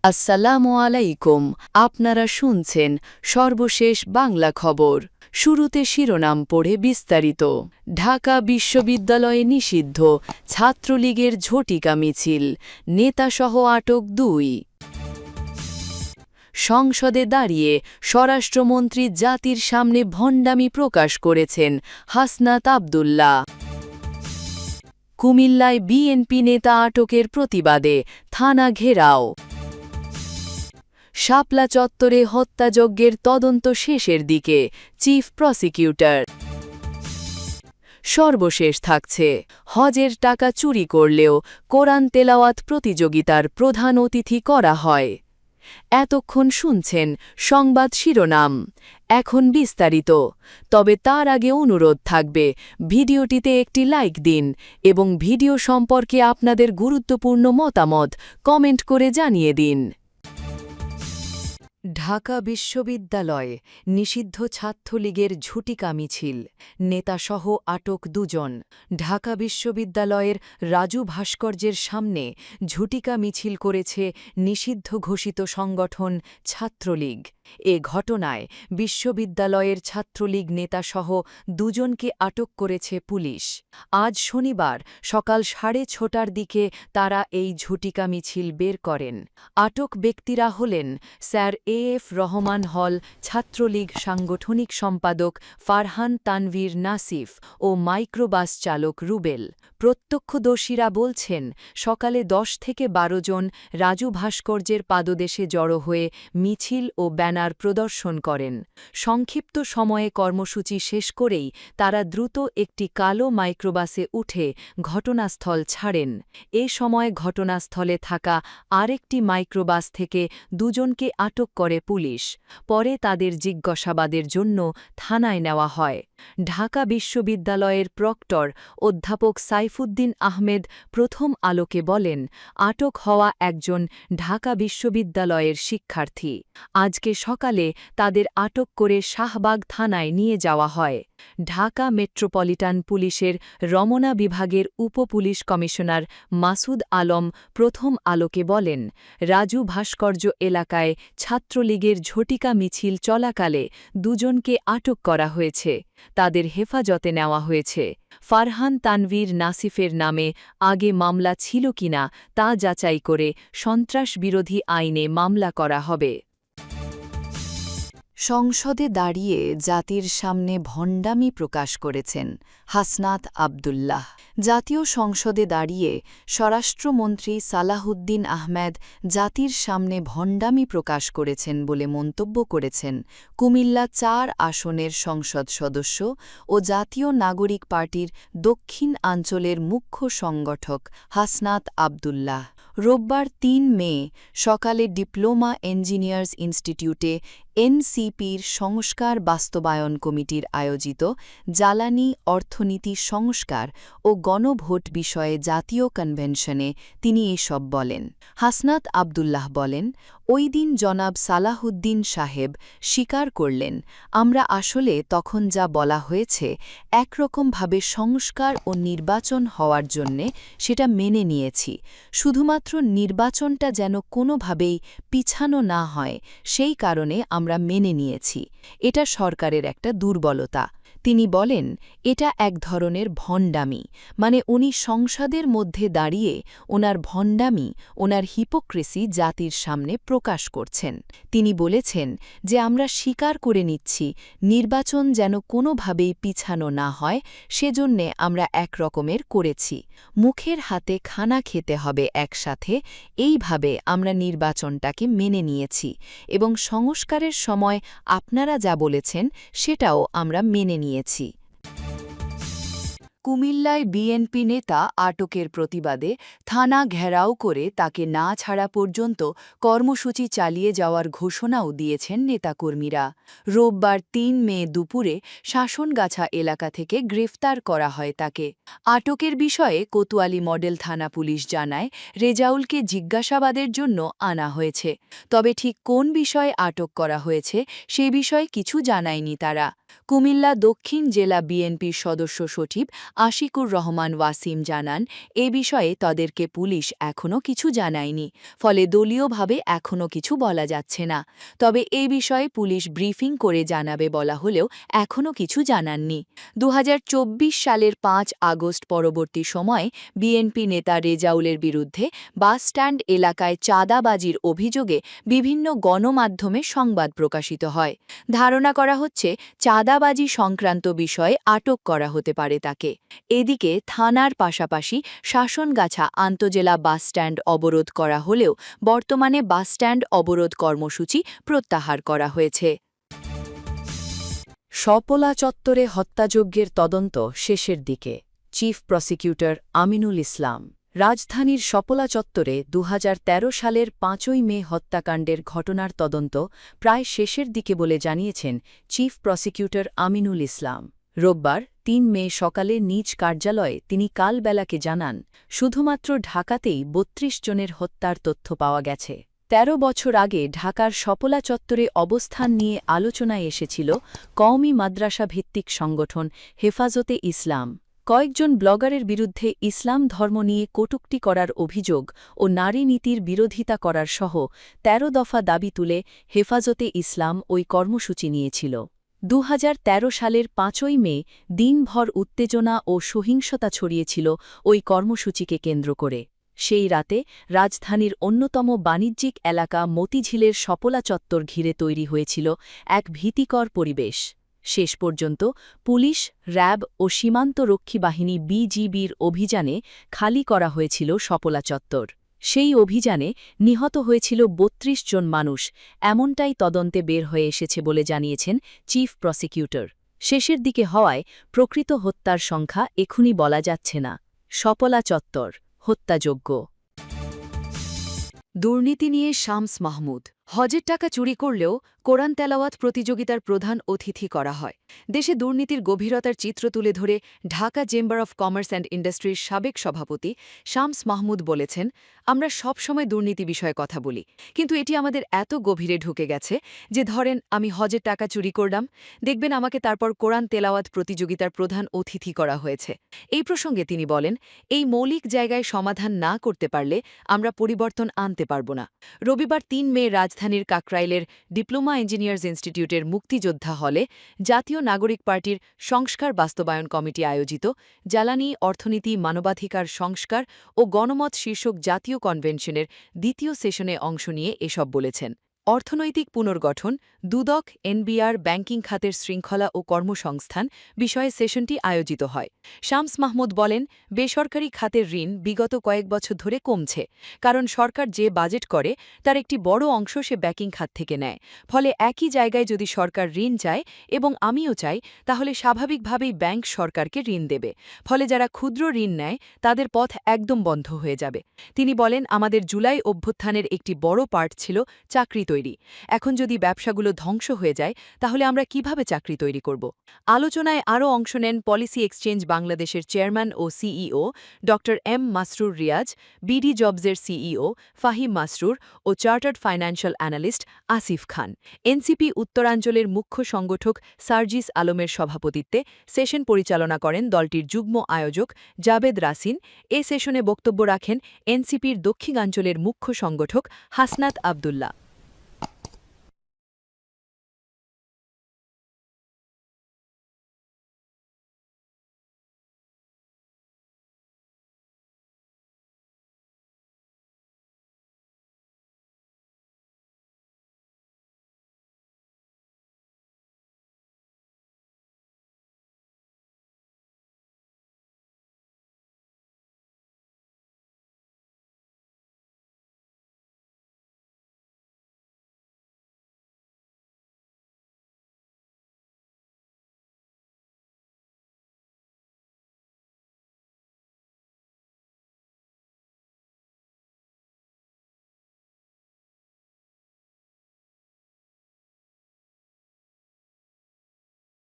আসসালামু আলাইকুম। আপনারা শুনছেন সর্বশেষ বাংলা খবর। শুরুতে শিরোনাম পড়ে বিস্তারিত। ঢাকা বিশ্ববিদ্যালয়ে নিষিদ্ধ ছাত্রলীগের ঝটিকা মিছিল, নেতাসহ আটক ২। সংসদে দাঁড়িয়ে স্বরাষ্ট্রমন্ত্রী জাতির সামনে ভণ্ডামি প্রকাশ করেছেন হাসনাত আব্দুল্লাহ। কুমিল্লায় বিএনপি নেতা আটকের প্রতিবাদে থানা ঘেরাও। শাপলা চত্বরে হত্যাযজ্ঞের তদন্ত শেষের দিকে, চিফ প্রসিকিউটর। সর্বশেষ থাকছে, হজের টাকা চুরি করলেও কোরআন তেলাওয়াত প্রতিযোগিতার প্রধান অতিথি করা হয়। এতক্ষণ শুনছেন সংবাদ শিরোনাম, এখন বিস্তারিত। তবে তার আগে অনুরোধ থাকবে, ভিডিওটিতে একটি লাইক দিন এবং ভিডিও সম্পর্কে আপনাদের গুরুত্বপূর্ণ মতামত কমেন্ট করে জানিয়ে দিন। ঢাকা বিশ্ববিদ্যালয়ে নিষিদ্ধ ছাত্রলীগের ঝটিকা মিছিল, নেতাসহ আটক ২জন। ঢাকা বিশ্ববিদ্যালয়ের রাজু ভাস্কর্যের সামনে ঝটিকা মিছিল করেছে নিষিদ্ধ ঘোষিত সংগঠন ছাত্রলীগ। এ ঘটনায় বিশ্ববিদ্যালয়ের ছাত্রলীগ নেতাসহ ২জনকে আটক করেছে পুলিশ। আজ শনিবার সকাল ৬:৩০টার দিকে তারা এই ঝটিকা মিছিল বের করেন। আটক ব্যক্তিরা হলেন স্যার এএফ রহমান হল ছাত্রলীগ সাংগঠনিক সম্পাদক ফারহান তানভীর নাসিফ ও মাইক্রোবাস চালক রুবেল। প্রত্যক্ষদর্শীরা বলছেন, সকালে ১০ থেকে ১২ জন রাজু ভাস্কর্যের পাদদেশে জড়ো হয়ে মিছিল ও ব্যানার প্রদর্শন করেন। সংক্ষিপ্ত সময়ে কর্মসূচি শেষ করেই তারা দ্রুত একটি কালো মাইক্রোবাসে উঠে ঘটনাস্থল ছাড়েন। এ সময় ঘটনাস্থলে থাকা আরেকটি মাইক্রোবাস থেকে ২জনকে আটক করে পুলিশ। পরে তাদের জিজ্ঞাসাবাদের জন্য থানায় নেওয়া হয়। ঢাকা বিশ্ববিদ্যালয়ের প্রক্টর অধ্যাপক সাইফুদ্দিন আহমেদ প্রথম আলোকে বলেন, আটক হওয়া একজন ঢাকা বিশ্ববিদ্যালয়ের শিক্ষার্থী। আজকে সকালে তাদের আটক করে শাহবাগ থানায় নিয়ে যাওয়া হয়। ঢাকা মেট্রোপলিটন পুলিশের রমনা বিভাগের উপপুলিশ কমিশনার মাসুদ আলম প্রথম আলোকে বলেন, রাজু ভাস্কর্য এলাকায় ছাত্রলীগের ঝটিকা মিছিল চলাকালে ২জনকে আটক করা হয়েছে। তাদের হেফাজতে নেওয়া হয়েছে। ফারহান তানভীর নাসিফের নামে আগে মামলা ছিল কিনা তা যাচাই করে সন্ত্রাসবিরোধী আইনে মামলা করা হবে। সংসদে দাঁড়িয়ে জাতির সামনে ভণ্ডামি প্রকাশ করেছেন হাসনাত আব্দুল্লাহ। জাতীয় সংসদে দাঁড়িয়ে স্বরাষ্ট্রমন্ত্রী সালাহুদ্দিন আহমেদ জাতির সামনে ভণ্ডামি প্রকাশ করেছেন বলে মন্তব্য করেছেন কুমিল্লা ৪ আসনের সংসদ সদস্য ও জাতীয় নাগরিক পার্টির দক্ষিণাঞ্চলের মুখ্য সংগঠক হাসনাত আব্দুল্লাহ। রোববার ৩ মে সকালে ডিপ্লোমা ইঞ্জিনিয়ার্স ইনস্টিটিউটে এনসিপির সংস্কার বাস্তবায়ন কমিটির আয়োজিত জ্বালানি অর্থনীতি সংস্কার ও গণভোট বিষয়ে জাতীয় কনভেনশনে তিনি এসব বলেন। হাসনাত আব্দুল্লাহ বলেন, ওই দিন জনাব সালাহুদ্দিন সাহেব স্বীকার করলেন, আমরা আসলে তখন যা বলা হয়েছে একরকমভাবে সংস্কার ও নির্বাচন হওয়ার জন্যে সেটা মেনে নিয়েছি। শুধুমাত্র নির্বাচনটা যেন কোনোভাবেই পিছানো না হয় সেই কারণে আমরা মেনে নিয়েছি। এটা সরকারের একটা দুর্বলতা। তিনি বলেন, এটা এক ধরনের ভণ্ডামি, মানে উনি সংসদের মধ্যে দাঁড়িয়ে ওনার ভণ্ডামি, ওনার হিপোক্রেসি জাতির সামনে প্রকাশ করছেন। তিনি বলেছেন যে আমরা স্বীকার করে নিচ্ছি নির্বাচন যেন কোনোভাবেই পিছানো না হয়, সেজন্যে আমরা একরকমের করেছি। মুখের হাতে খানা খেতে হবে একসাথে, এইভাবে আমরা নির্বাচনটাকে মেনে নিয়েছি এবং সংস্কারের সময় আপনারা যা বলেছেন সেটাও আমরা মেনে নিয়েছি। কুমিল্লায় বিএনপি নেতা আটকের প্রতিবাদে থানা ঘেরাও করে তাকে না ছাড়া পর্যন্ত কর্মসূচি চালিয়ে যাওয়ার ঘোষণাও দিয়েছেন নেতাকর্মীরা। রোববার ৩ মে দুপুরে শাসনগাছা এলাকা থেকে গ্রেফতার করা হয় তাকে। আটকের বিষয়ে কোতোয়ালি মডেল থানা পুলিশ জানায়, রেজাউলকে জিজ্ঞাসাবাদের জন্য আনা হয়েছে। তবে ঠিক কোন বিষয়ে আটক করা হয়েছে সে বিষয়ে কিছু জানায়নি তারা। কুমিল্লা দক্ষিণ জেলা বিএনপির সদস্য সচিব আশিকুর রহমান ওয়াসিম জানান, এ বিষয়ে তাদেরকে পুলিশ এখনও কিছু জানায়নি, ফলে দলীয়ভাবে এখনও কিছু বলা যাচ্ছে না। তবে এ বিষয়ে পুলিশ ব্রিফিং করে জানাবে বলা হলেও এখনও কিছু জানাননি। ২০২৪ সালের ৫ আগস্ট পরবর্তী সময়ে বিএনপি নেতা রেজাউলের বিরুদ্ধে বাসস্ট্যান্ড এলাকায় চাঁদাবাজির অভিযোগে বিভিন্ন গণমাধ্যমে সংবাদ প্রকাশিত হয়। ধারণা করা হচ্ছে চাঁদাবাজি সংক্রান্ত বিষয়ে আটক করা হতে পারে তাকে। এদিকে থানার পাশাপাশি শাসনগাছা আন্তজেলা বাসস্ট্যান্ড অবরোধ করা হলেও বর্তমানে বাসস্ট্যান্ড অবরোধ কর্মসূচি প্রত্যাহার করা হয়েছে। শপলা চত্বরে হত্যাযজ্ঞের তদন্ত শেষের দিকে, চিফ প্রসিকিউটর আমিনুল ইসলাম। রাজধানীর শপলা চত্বরে ২০১৩ সালের ৫ই মে হত্যাকাণ্ডের ঘটনার তদন্ত প্রায় শেষের দিকে বলে জানিয়েছেন চিফ প্রসিকিউটর আমিনুল ইসলাম। রোববার ৩ মে সকালে নিজ কার্যালয়ে তিনি কালবেলাকে জানান, শুধুমাত্র ঢাকাতেই ৩২ জনের হত্যার তথ্য পাওয়া গেছে। ১৩ বছর আগে ঢাকার শপলা চত্বরে অবস্থান নিয়ে আলোচনায় এসেছিল কওমি মাদ্রাসা ভিত্তিক সংগঠন হেফাজতে ইসলাম। কয়েকজন ব্লগারের বিরুদ্ধে ইসলাম ধর্ম নিয়ে কটূক্তি করার অভিযোগ ও নারী নীতির বিরোধিতা করার সহ ১৩ দফা দাবি তুলে হেফাজতে ইসলাম ওই কর্মসূচি নিয়েছিল। ২০১৩ সালের ৫ই মে দিনভর উত্তেজনা ও সহিংসতা ছড়িয়েছিল ওই কর্মসূচিকে কেন্দ্র করে। সেই রাতে রাজধানীর অন্যতম বাণিজ্যিক এলাকা মতিঝিলের শপলা চত্বর ঘিরে তৈরি হয়েছিল এক ভীতিকর পরিবেশ। শেষ পর্যন্ত পুলিশ, র্যাব ও সীমান্তরক্ষী বাহিনী বিজিবির অভিযানে খালি করা হয়েছিল শপলা চত্বর। সেই অভিযানে নিহত হয়েছিল ৩২ জন মানুষ, এমনটাই তদন্তে বের হয়ে এসেছে বলে জানিয়েছেন চিফ প্রসিকিউটর। শেষের দিকে হওয়ায় প্রকৃত হত্যার সংখ্যা এখনই বলা যাচ্ছে না। শপলা চত্বর হত্যাযজ্ঞ। দুর্নীতি নিয়ে শামস মাহমুদ। হজের টাকা চুরি করলেও কোরআন তেলাওয়াত প্রতিযোগিতার প্রধান অতিথি করা হয়। দেশে দুর্নীতির গভীরতার চিত্র তুলে ধরে Dhaka chamber of commerce and ইন্ডাস্ট্রির সাবেক সভাপতি শামস মাহমুদ বলেছেন, আমরা সবসময় দুর্নীতি বিষয়ে কথা বলি, কিন্তু এটি আমাদের এত গভীরে ঢুকে গেছে যে ধরেন আমি হজের টাকা চুরি করলাম, দেখবেন আমাকে তারপর কোরআন তেলাওয়াত প্রতিযোগিতার প্রধান অতিথি করা হয়েছে। এই প্রসঙ্গে তিনি বলেন, এই মৌলিক জায়গায় সমাধান না করতে পারলে আমরা পরিবর্তন আনতে পারব না। রবিবার ৩ মে রাজধানীর কাকরাইলের ডিপ্লোমা ইঞ্জিনিয়ার্স ইনস্টিটিউটের মুক্তিযোদ্ধা হলে জাতীয় নাগরিক পার্টির সংস্কার বাস্তবায়ন কমিটি আয়োজিত জ্বালানি, অর্থনীতি, মানবাধিকার সংস্কার ও গণমত শীর্ষক জাতীয় কনভেনশনের দ্বিতীয় সেশনে অংশ নিয়ে এসব বলেছেন। অর্থনৈতিক পুনর্গঠন, দুদক, এনবিআর, ব্যাংকিং খাতের শৃঙ্খলা ও কর্মসংস্থান বিষয়ে সেশনটি আয়োজিত হয়। শামস মাহমুদ বলেন, বেসরকারি খাতের ঋণ বিগত কয়েক বছর ধরে কমছে, কারণ সরকার যে বাজেট করে তার একটি বড় অংশ সে ব্যাংকিং খাত থেকে নেয়। ফলে একই জায়গায় যদি সরকার ঋণ চায় এবং আমিও চাই, তাহলে স্বাভাবিকভাবেই ব্যাংক সরকারকে ঋণ দেবে। ফলে যারা ক্ষুদ্র ঋণ নেয় তাদের পথ একদম বন্ধ হয়ে যাবে। তিনি বলেন, আমাদের জুলাই অভ্যুত্থানের একটি বড় পার্ট ছিল চাকরি তৈরি। এখন যদি ব্যবসাগুলো ধ্বংস হয়ে যায়, তাহলে আমরা কিভাবে চাকরি তৈরি করব? আলোচনায় আরও অংশ নেন পলিসি এক্সচেঞ্জ বাংলাদেশের চেয়ারম্যান ও সিইও ড এম মাসরুর রিয়াজ, বিডি জবসের সিইও ফাহিম মাসরুর ও chartered financial analyst Asif Khan. NCP উত্তরাঞ্চলের মুখ্য সংগঠক সার্জিস আলমের সভাপতিত্বে সেশন পরিচালনা করেন দলটির যুগ্ম আয়োজক জাবেদ রাসিন। এ সেশনে বক্তব্য রাখেন এনসিপির দক্ষিণাঞ্চলের মুখ্য সংগঠক হাসনাত আবদুল্লাহ।